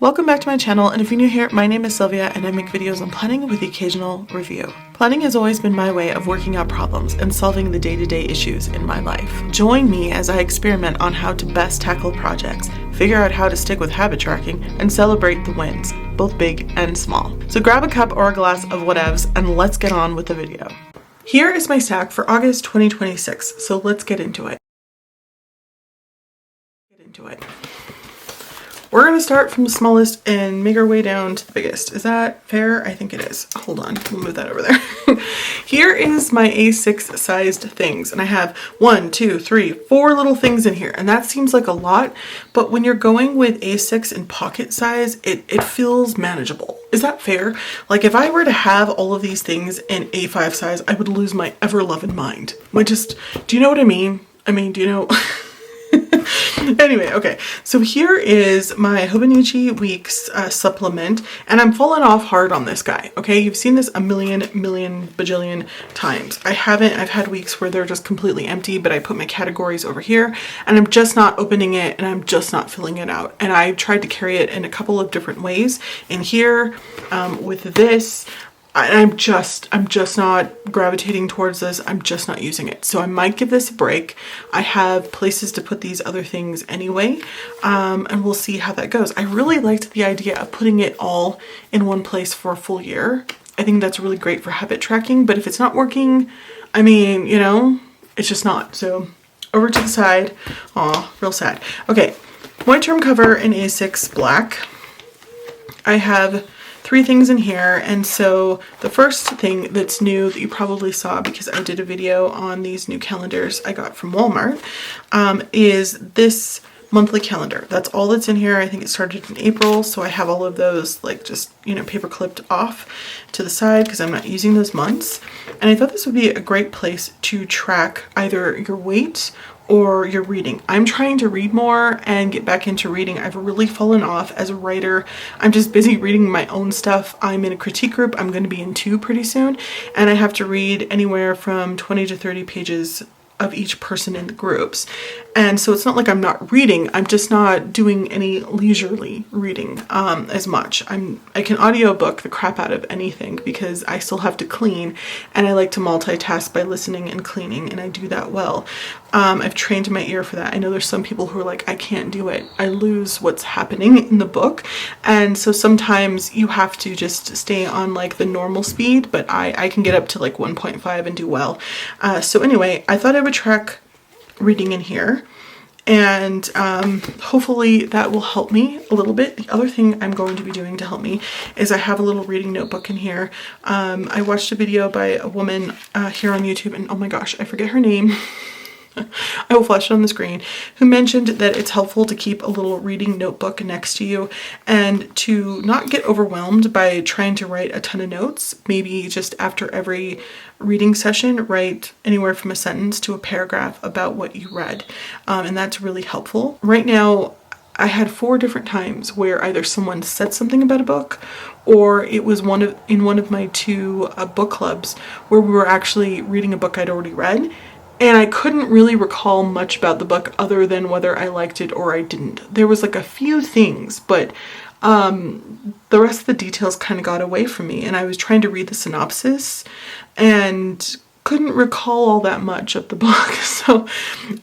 Welcome back to my channel, and if you're new here, my name is Sylvia and I make videos on planning with the occasional review. Planning has always been my way of working out problems and solving the day-to-day issues in my life. Join me as I experiment on how to best tackle projects, figure out how to stick with habit tracking, and celebrate the wins, both big and small. So grab a cup or a glass of whatevs and let's get on with the video. Here is my stack for August 2026, so let's get into it. We're going to start from the smallest and make our way down to the biggest. Is that fair? I think it is. Hold on, we'll move that over there. Here is my A6 sized things, and I have 1, 2, 3, 4 little things in here, and that seems like a lot, but when you're going with A6 in pocket size, it feels manageable. Is that fair? Like if I were to have all of these things in A5 size, I would lose my ever-loving mind. Do you know what I mean? Do you know? Anyway, okay, so here is my Hobonichi Weeks supplement, and I'm falling off hard on this guy, okay? You've seen this a million bajillion times. I've had weeks where they're just completely empty, but I put my categories over here, and I'm just not opening it, and I'm just not filling it out. And I tried to carry it in a couple of different ways. In here, with this, I'm just not gravitating towards this. I'm just not using it. So I might give this a break. I have places to put these other things anyway, and we'll see how that goes. I really liked the idea of putting it all in one place for a full year. I think that's really great for habit tracking, but if it's not working, it's just not. So over to the side. Aw, real sad. Okay, one term cover in A6 black. I have 3 things in here, and so the first thing that's new that you probably saw because I did a video on these new calendars I got from Walmart is this monthly calendar. That's all that's in here. I think it started in April, so I have all of those paper clipped off to the side because I'm not using those months, and I thought this would be a great place to track either your weight or your reading. I'm trying to read more and get back into reading. I've really fallen off as a writer. I'm just busy reading my own stuff. I'm in a critique group. I'm going to be in 2 pretty soon, and I have to read anywhere from 20 to 30 pages of each person in the groups. And so it's not like I'm not reading, I'm just not doing any leisurely reading as much. I can audiobook the crap out of anything because I still have to clean, and I like to multitask by listening and cleaning, and I do that well. I've trained my ear for that. I know there's some people who are like, I can't do it. I lose what's happening in the book. And so sometimes you have to just stay on like the normal speed, but I can get up to like 1.5 and do well. So anyway, I thought I would track reading in here, and hopefully that will help me a little bit. The other thing I'm going to be doing to help me is I have a little reading notebook in here. I watched a video by a woman here on YouTube, and oh my gosh, I forget her name. I will flash it on the screen, who mentioned that it's helpful to keep a little reading notebook next to you and to not get overwhelmed by trying to write a ton of notes. Maybe just after every reading session, write anywhere from a sentence to a paragraph about what you read. And that's really helpful. Right now, I had 4 different times where either someone said something about a book, or it was in one of my 2 book clubs where we were actually reading a book I'd already read. And I couldn't really recall much about the book other than whether I liked it or I didn't. There was like a few things, but the rest of the details kind of got away from me. And I was trying to read the synopsis and couldn't recall all that much of the book. So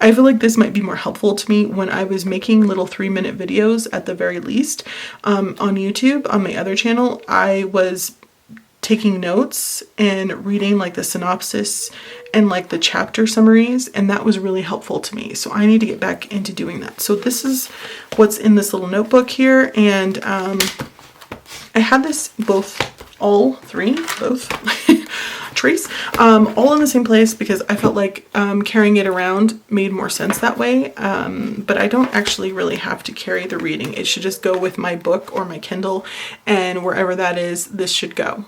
I feel like this might be more helpful to me when I was making little 3-minute videos at the very least on YouTube. On my other channel, I was taking notes and reading like the synopsis and like the chapter summaries, and that was really helpful to me. So I need to get back into doing that. So this is what's in this little notebook here, and I had this all 3 trees all in the same place because I felt like carrying it around made more sense that way, but I don't actually really have to carry the reading. It should just go with my book or my Kindle, and wherever that is, this should go.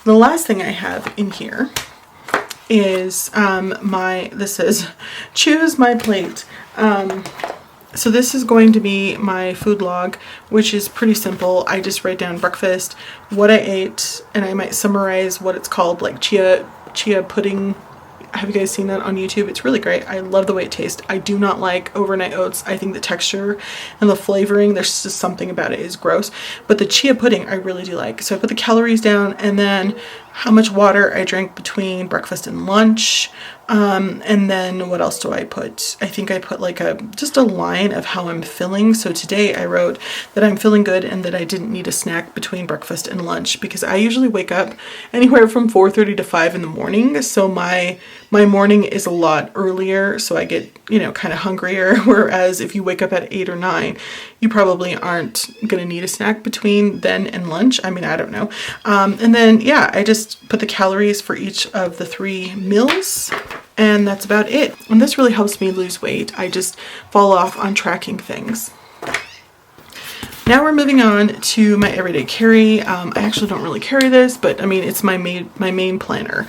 The last thing I have in here is this says choose my plate. So this is going to be my food log, which is pretty simple. I just write down breakfast, what I ate, and I might summarize what it's called, like chia pudding Have you guys seen that on YouTube? It's really great. I love the way it tastes. I do not like overnight oats. I think the texture and the flavoring, there's just something about it is gross. But the chia pudding I really do like. So I put the calories down, and then how much water I drank between breakfast and lunch. And then what else do I put? I think I put like just a line of how I'm feeling. So today I wrote that I'm feeling good and that I didn't need a snack between breakfast and lunch, because I usually wake up anywhere from 4:30 to 5 in the morning. So my morning is a lot earlier, so I get, you know, kind of hungrier. Whereas if you wake up at 8 or 9, you probably aren't going to need a snack between then and lunch. I mean, I don't know. And then, yeah, I just put the calories for each of the 3 meals, and that's about it. And this really helps me lose weight. I just fall off on tracking things. Now we're moving on to my everyday carry. I actually don't really carry this, but I mean, it's my main planner.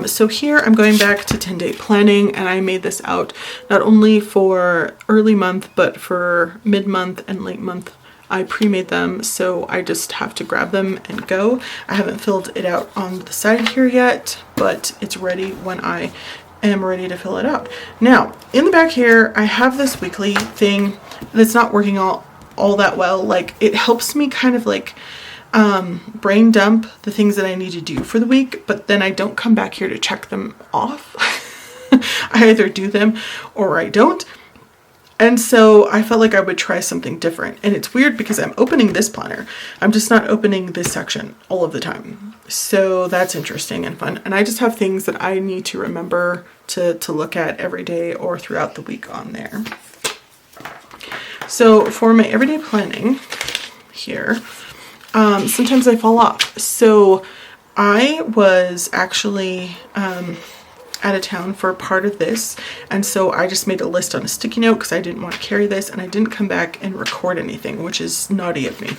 So here I'm going back to 10-day planning, and I made this out not only for early month, but for mid-month and late month. I pre-made them, so I just have to grab them and go. I haven't filled it out on the side here yet, but it's ready when I am ready to fill it out. Now, in the back here, I have this weekly thing that's not working all that well. Like, it helps me kind of like brain dump the things that I need to do for the week, but then I don't come back here to check them off. I either do them or I don't. And so I felt like I would try something different. And it's weird because I'm opening this planner. I'm just not opening this section all of the time. So that's interesting and fun. And I just have things that I need to remember to look at every day or throughout the week on there. So for my everyday planning here, sometimes I fall off. So I was actually out of town for part of this, and so I just made a list on a sticky note because I didn't want to carry this, and I didn't come back and record anything, which is naughty of me,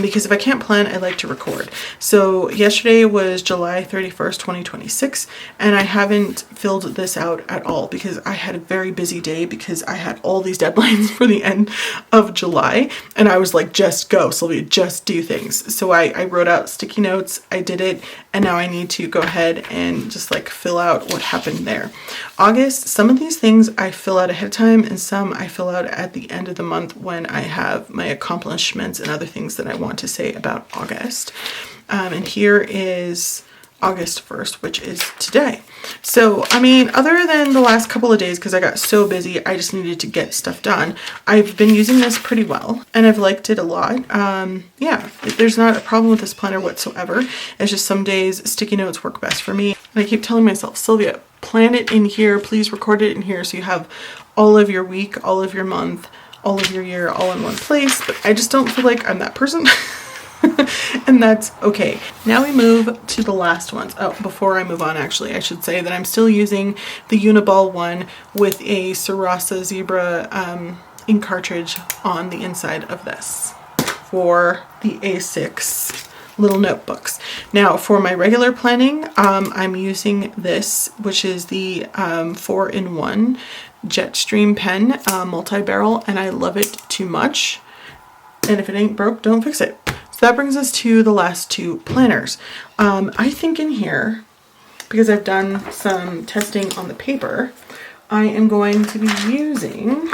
because if I can't plan, I like to record. So yesterday was July 31st, 2026, and I haven't filled this out at all because I had a very busy day because I had all these deadlines for the end of July, and I was like, just go, Sylvia, just do things. So I wrote out sticky notes, I did it, and now I need to go ahead and just like fill out what happened there. August, some of these things I fill out ahead of time, and some I fill out at the end of the month when I have my accomplishments and other things that I want to say about August. And here is August 1st, which is today. So, I mean, other than the last couple of days, because I got so busy, I just needed to get stuff done. I've been using this pretty well, and I've liked it a lot. Yeah, there's not a problem with this planner whatsoever. It's just some days sticky notes work best for me. And I keep telling myself, Sylvia, plan it in here. Please record it in here so you have all of your week, all of your month, all of your year, all in one place. But I just don't feel like I'm that person. And that's okay. Now we move to the last ones. Oh, before I move on, actually, I should say that I'm still using the Uniball one with a Sarasa Zebra ink cartridge on the inside of this for the A6 little notebooks. Now for my regular planning, I'm using this, which is the 4-in-1 Jetstream pen, multi-barrel, and I love it too much. And if it ain't broke, don't fix it. So that brings us to the last 2 planners. I think in here, because I've done some testing on the paper, I am going to be using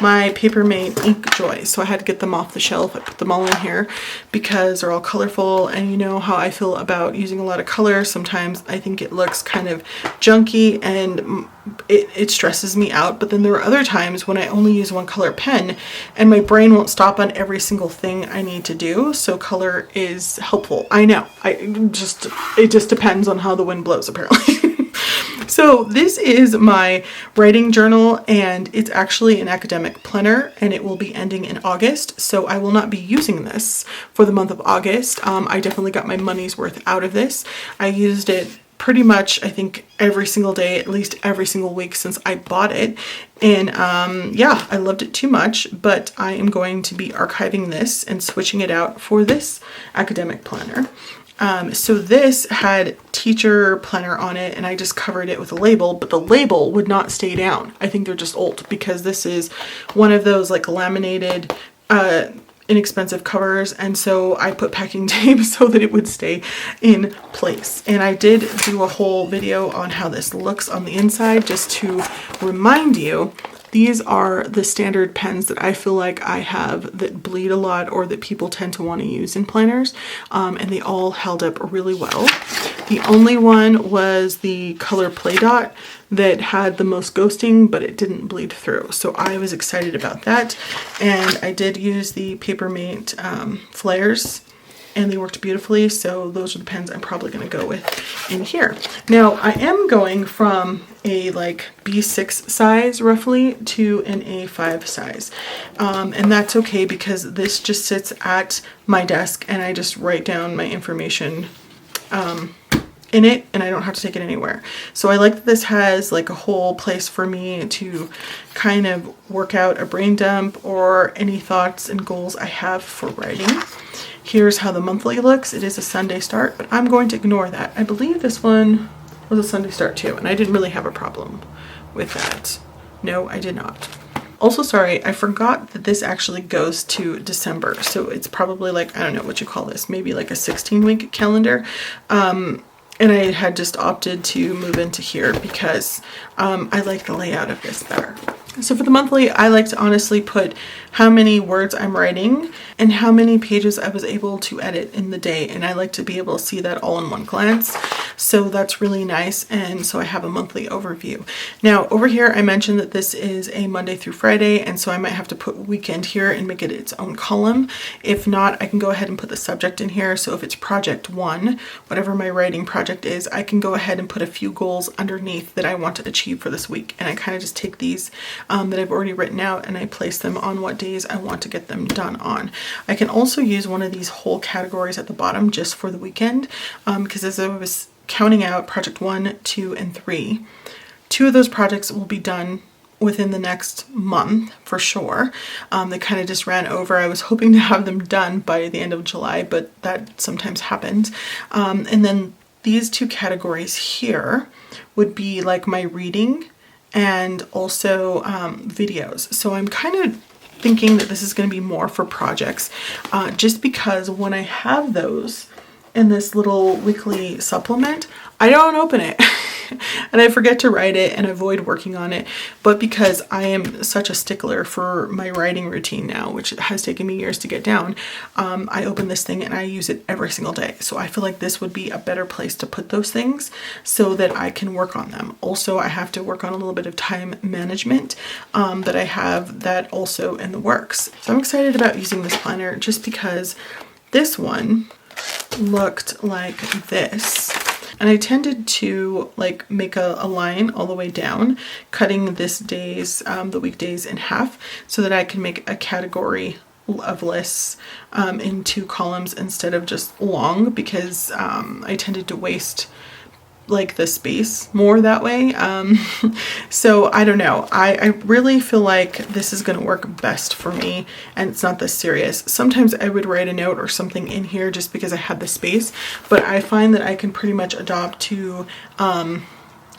my Papermate Ink Joy. So I had to get them off the shelf. I put them all in here because they're all colorful, and you know how I feel about using a lot of color. Sometimes I think it looks kind of junky and it stresses me out, but then there are other times when I only use one color pen and my brain won't stop on every single thing I need to do, so color is helpful. I know, it just depends on how the wind blows, apparently. So this is my writing journal, and it's actually an academic planner, and it will be ending in August, so I will not be using this for the month of August. I definitely got my money's worth out of this. I used it pretty much, I think, every single day, at least every single week since I bought it. And yeah, I loved it too much, but I am going to be archiving this and switching it out for this academic planner. So this had teacher planner on it, and I just covered it with a label, but the label would not stay down. I think they're just old because this is one of those like laminated inexpensive covers, and so I put packing tape so that it would stay in place. And I did do a whole video on how this looks on the inside, just to remind you. These are the standard pens that I feel like I have that bleed a lot or that people tend to want to use in planners, and they all held up really well. The only one was the color Play Dot that had the most ghosting, but it didn't bleed through. So I was excited about that. And I did use the Papermate flares, and they worked beautifully. So those are the pens I'm probably going to go with in here. Now I am going from a like B6 size roughly to an A5 size. And that's okay because this just sits at my desk and I just write down my information in it, and I don't have to take it anywhere. So I like that this has like a whole place for me to kind of work out a brain dump or any thoughts and goals I have for writing. Here's how the monthly looks. It is a Sunday start, but I'm going to ignore that. I believe this one was a Sunday start too, and I didn't really have a problem with that. No, I did not. Also, sorry, I forgot that this actually goes to December. So it's probably like, I don't know what you call this, maybe like a 16-week calendar. And I had just opted to move into here because I like the layout of this better. So for the monthly, I like to honestly put how many words I'm writing and how many pages I was able to edit in the day. And I like to be able to see that all in one glance. So that's really nice. And so I have a monthly overview. Now over here, I mentioned that this is a Monday through Friday. And so I might have to put weekend here and make it its own column. If not, I can go ahead and put the subject in here. So if it's project 1, whatever my writing project is, I can go ahead and put a few goals underneath that I want to achieve for this week. And I kind of just take these that I've already written out and I place them on what days I want to get them done on. I can also use one of these whole categories at the bottom just for the weekend, because as I was counting out project 1, 2, and 3, 2 of those projects will be done within the next month for sure. They kind of just ran over. I was hoping to have them done by the end of July, but that sometimes happens. And then these 2 categories here would be like my reading and also videos. So I'm kind of thinking that this is going to be more for projects, just because when I have those in this little weekly supplement, I don't open it and I forget to write it and avoid working on it. But because I am such a stickler for my writing routine now, which has taken me years to get down, I open this thing and I use it every single day. So I feel like this would be a better place to put those things so that I can work on them. Also, I have to work on a little bit of time management that I have that also in the works. So I'm excited about using this planner just because this one looked like this. And I tended to like make a line all the way down, cutting this days, the weekdays in half so that I can make a category of lists in 2 columns instead of just long, because I tended to waste like the space more that way. So I don't know. I really feel like this is going to work best for me and it's not this serious. Sometimes I would write a note or something in here just because I had the space, but I find that I can pretty much adopt to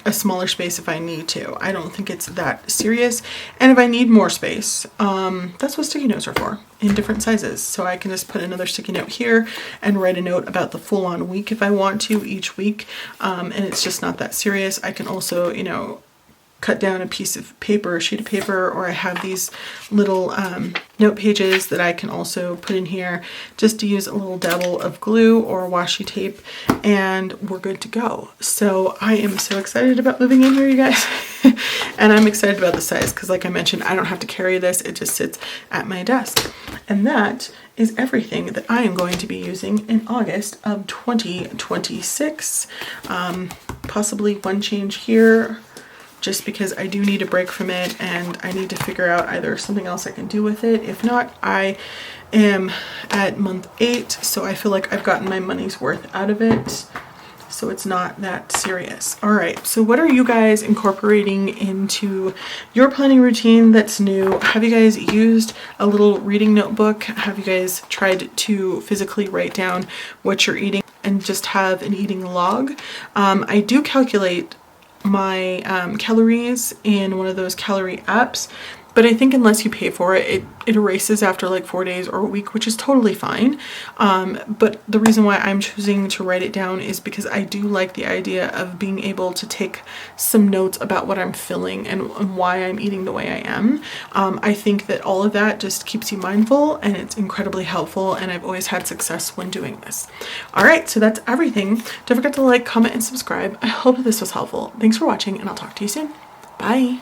a smaller space if I need to. I don't think it's that serious. And if I need more space, that's what sticky notes are for, in different sizes. So I can just put another sticky note here and write a note about the full-on week if I want to each week. And it's just not that serious. I can also, you know, cut down a piece of paper, a sheet of paper, or I have these little note pages that I can also put in here just to use a little dabble of glue or washi tape, and we're good to go. So I am so excited about moving in here, you guys. And I'm excited about the size because, like I mentioned, I don't have to carry this. It just sits at my desk. And that is everything that I am going to be using in August of 2026. Possibly one change here, just because I do need a break from it and I need to figure out either something else I can do with it. If not, I am at month 8, so I feel like I've gotten my money's worth out of it. So it's not that serious. All right, so what are you guys incorporating into your planning routine that's new? Have you guys used a little reading notebook? Have you guys tried to physically write down what you're eating and just have an eating log? I do calculate my calories in one of those calorie apps, but I think unless you pay for it, it erases after like 4 days or a week, which is totally fine. But the reason why I'm choosing to write it down is because I do like the idea of being able to take some notes about what I'm feeling and why I'm eating the way I am. I think that all of that just keeps you mindful, and it's incredibly helpful, and I've always had success when doing this. All right, so that's everything. Don't forget to like, comment, and subscribe. I hope this was helpful. Thanks for watching, and I'll talk to you soon. Bye.